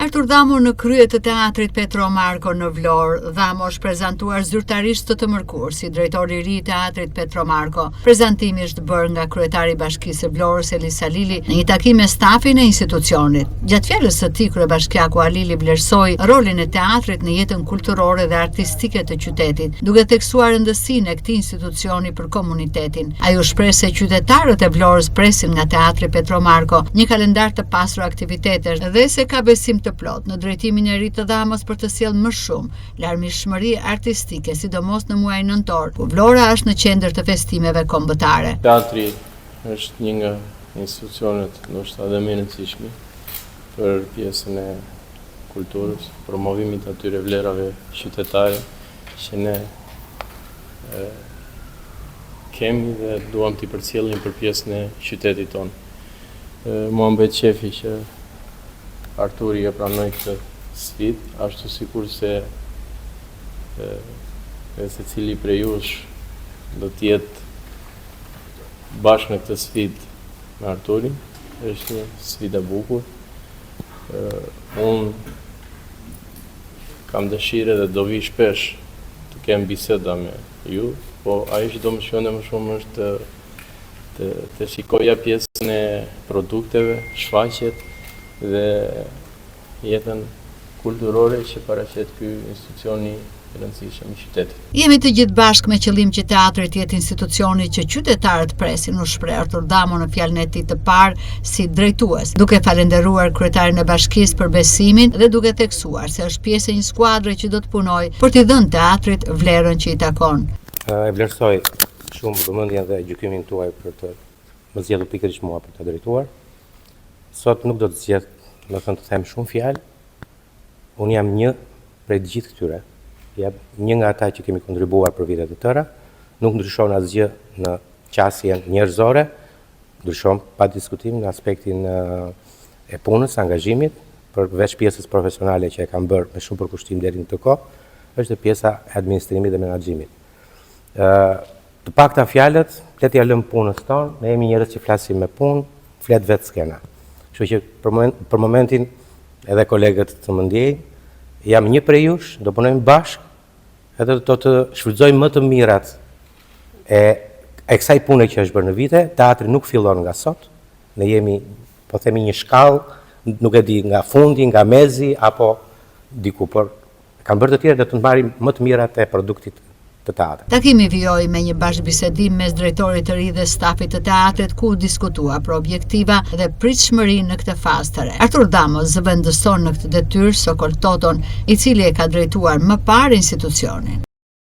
Artur Dhamo në krye të teatrit Petro Marko në Vlorë. Dhamo është prezantuar zyrtarisht të mërkur si drejtori i ri i teatrit Petro Marko. Prezantimi është bërë nga kryetari i Bashkisë së Vlorës Elisa Lili në një takim me stafin e institucionit. Gjatë fjalës së tij, kryebashkiaku Alili vlerësoi rolin e teatrit në jetën kulturore dhe artistike të qytetit, duke theksuar rëndësinë e këtij institucioni për komunitetin. Ai u shpreh se qytetarët e Vlorës presin nga teatri Petro Marko një kalendar të pasur aktivitetesh dhe se ka besim të plot në drejtimin e ri të Dhamos për të sjellë më shumë larmishmëri artistike, sidomos në muajin nëntor, ku Vlora është në qendër të festimeve kombëtare. Teatri është një nga institucionet ndoshta edhe më të rëndësishme për pjesën e kulturës, promovimit të atyre vlerave qytetare që ne kemi dhe duam t'i përcjellim për pjesën e qytetit tonë. Mua mbet qefi që Arturi e pranoi këtë sfidë, ashtu sikur se secili prej jush do të jetë bashkë në këtë sfidë me Arturin. Është një sfidë e bukur. Unë kam dëshirë dhe do vi shpesh të kem biseda me ju, po ajo që do më shkënde më shumë është të shikoja pjesën e produkteve, shfaqjet dhe jetën kulturore që paraqet ky institucioni i rëndësishëm i qytetit. Jemi të gjithë bashkë me qëllim që teatri të jetë institucioni që qytetarët presin, u shpreh Artur Dhamo në fjalën e tij të parë si drejtues, duke falenderuar kryetarin e bashkisë për besimin dhe duke theksuar se është pjesë e një skuadre që do të punojë për t'i dhënë teatrit vlerën që i takon. E vlerësoj shumë vëmendjen dhe gjykimin tuaj për të më zgjedhur pikërisht mua për të drejtuar. Sot nuk do të zgjedh, të them shumë fjalë. Unë jam një prej të gjithë këtyre. Jam një nga ata që kemi kontribuar për vite të tëra. Nuk ndryshon asgjë në qasjen njerëzore, ndryshon pa diskutim në aspektin e punës, angazhimit, përveç pjesës profesionale që e kam bërë me shumë përkushtim deri në këtë kohë, është pjesa e administrimit dhe menaxhimit. Të pakta fjalët, le t'ia lëm punës tonë, ne jemi njerëz që flasim me punë, flet vetë skena. Kështu që për momentin edhe kolegët të më ndjejnë, jam një prej jush, do punojmë bashkë, edhe do të shfrytëzojmë më të mirat e kësaj pune që është bërë në vite. Teatri nuk fillon nga sot, ne jemi, po themi, një shkallë, nuk e di nga fundi, nga mezi, apo diku, por kam bërë të tjerë dhe të marrim më të mirat e produktit të teatrit. Takimi vijoi me një bashkëbisedim mes drejtorit të ri dhe stafit të teatrit, ku diskutua për objektiva dhe pritshmëri në këtë fazë të re. Artur Dhamo zëvendëson në këtë detyrë Sokol Toton, i cili e ka drejtuar më parë institucionin.